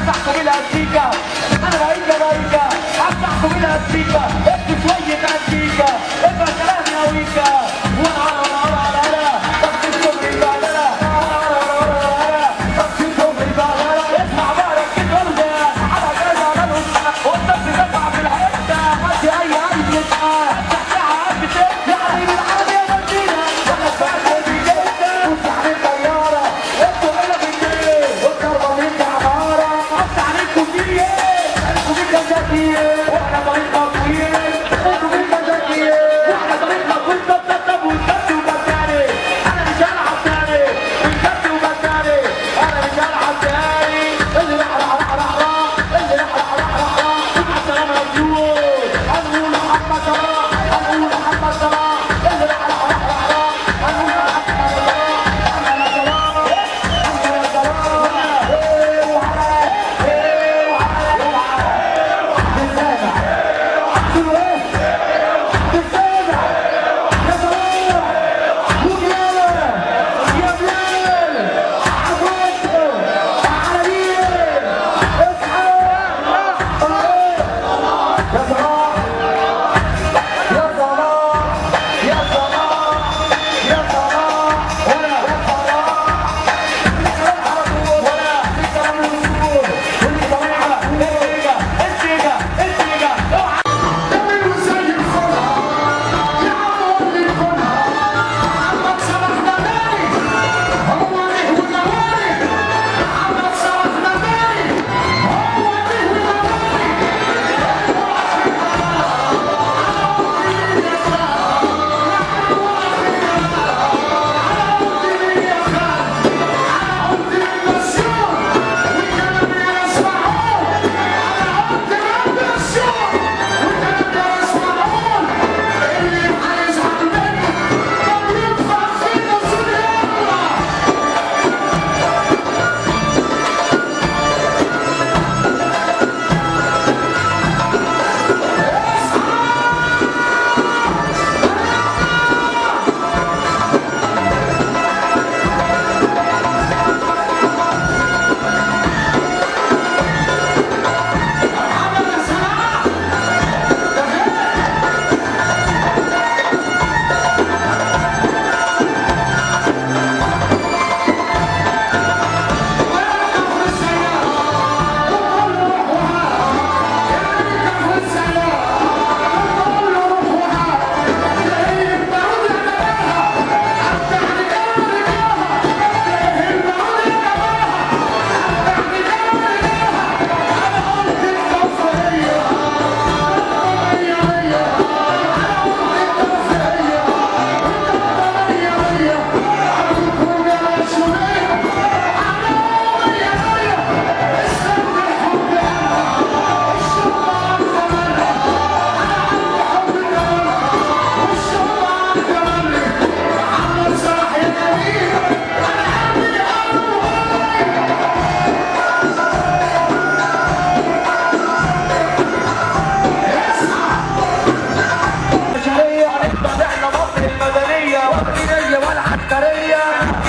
افتحكم الانتيكا انا رايكا افتحكم الانتيكا ادي شويه انتيكا ابقى كلام يا ويكا وانا على طب الشغل بقى طب الشغل بقى اسمع بقى ركز قلبي على جاي على الوسط وانت بتدفع في الحته حد اي قلب يسمع تحتها قلب يا حبيبي العالم يا مدينه وانا فاكر بجد وسحب الطياره انتوا هنا في البيت والضربه منك عماره افتح عليكم دي انتوا مين جزاكيه واحنا طريقنا طويل انتوا مين جزاكيه واحنا طريقنا طويل طب والكبت وبداني انا مش هلعب تاني والكبت وبداني انا مش هلعب تاني اللي راح اللي راح مع السلامه يا بيوت هنقول محمد صلاح هنقول محمد صلاح اللي راح هنقول محمد صلاح محمد صلاح محمد صلاح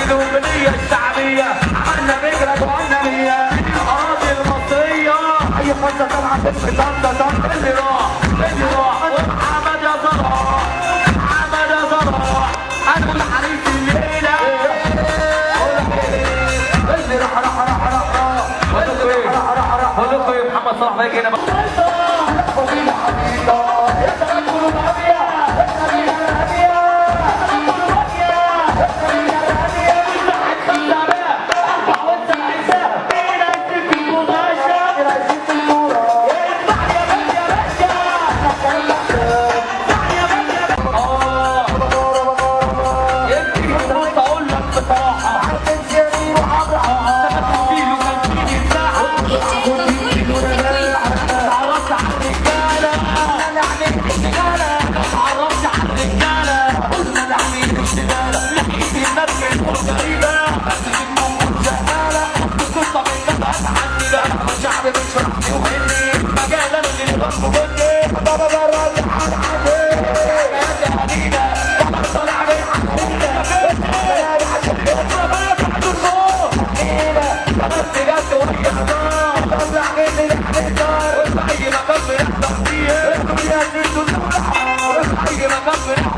الشعبية عملنا فكرة وعملنا هي الأراضي المصرية أي فرصة طبعا في طنطا اللي راح حمد يا صلاح حمد يا صلاح أنا الحريف الليلة اللي راح هدوكوا يا محمد صلاح باجي هنا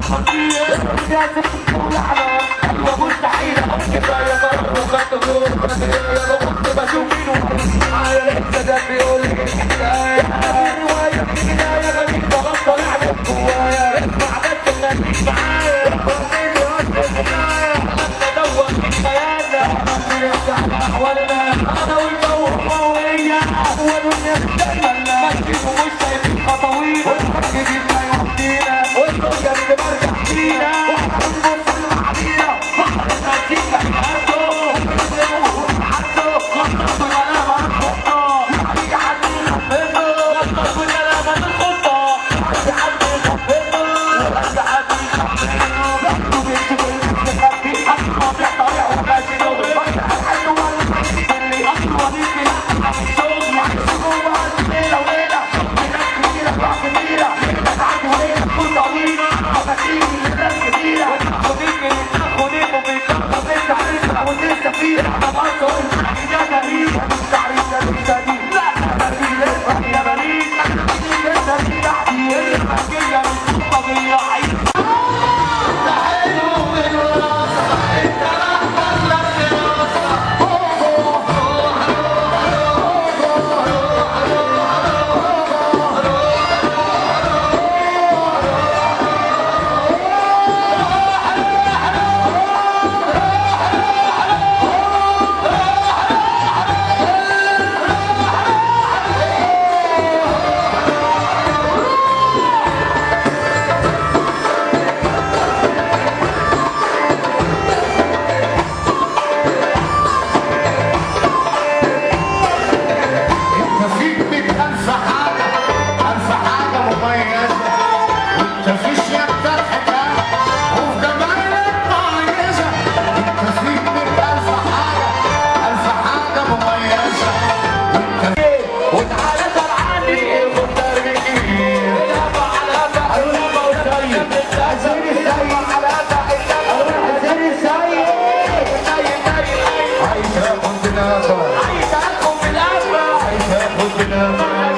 يا ست ولعنة أيوة مستحيلة كفاية ضرب وخدت غور يا رب بشوف مين معايا لسه ده بيقول لي الحكاية رواية البداية غريبة غلطة لعبت جوايا اسمع بس الناس معايا ومين يوصل الحكاية لما ندور في خيالنا بنرجع لأحوالنا أنا والجو قوية أول والناس دايما ماشيين ومش شايفين خطوينا والحاج جبنا يودينا والدنيا اللي برجع فينا ونبص لبعضينا بحر المزيكا بيهدوا وبيحدوا خطط ولا ما نخطط في حد يخبطه خطط ولا ما نخطط في حد يخبطه ولا حد يخبطه بيحكوا بيكتبوا المستخبي حد قاطع طريق وماشي دغري الحل هو اللي أصلا يجي يحقق الشغل يحسبوا بعض ليلة وليلة ناس كبيرة بعض كبيرة ناس عندي وليلة تكون طويلة مفاتيح ناس كبيرة خديك وبيتلقى بنت عريسة ولسه فيه احنا برضه ده غريب مش تعريف ده مش جديد لا غريب اسمع يا غريب خليك انت في تحدي الحاجية مش طبيعية عايز عايز اخد بنفسك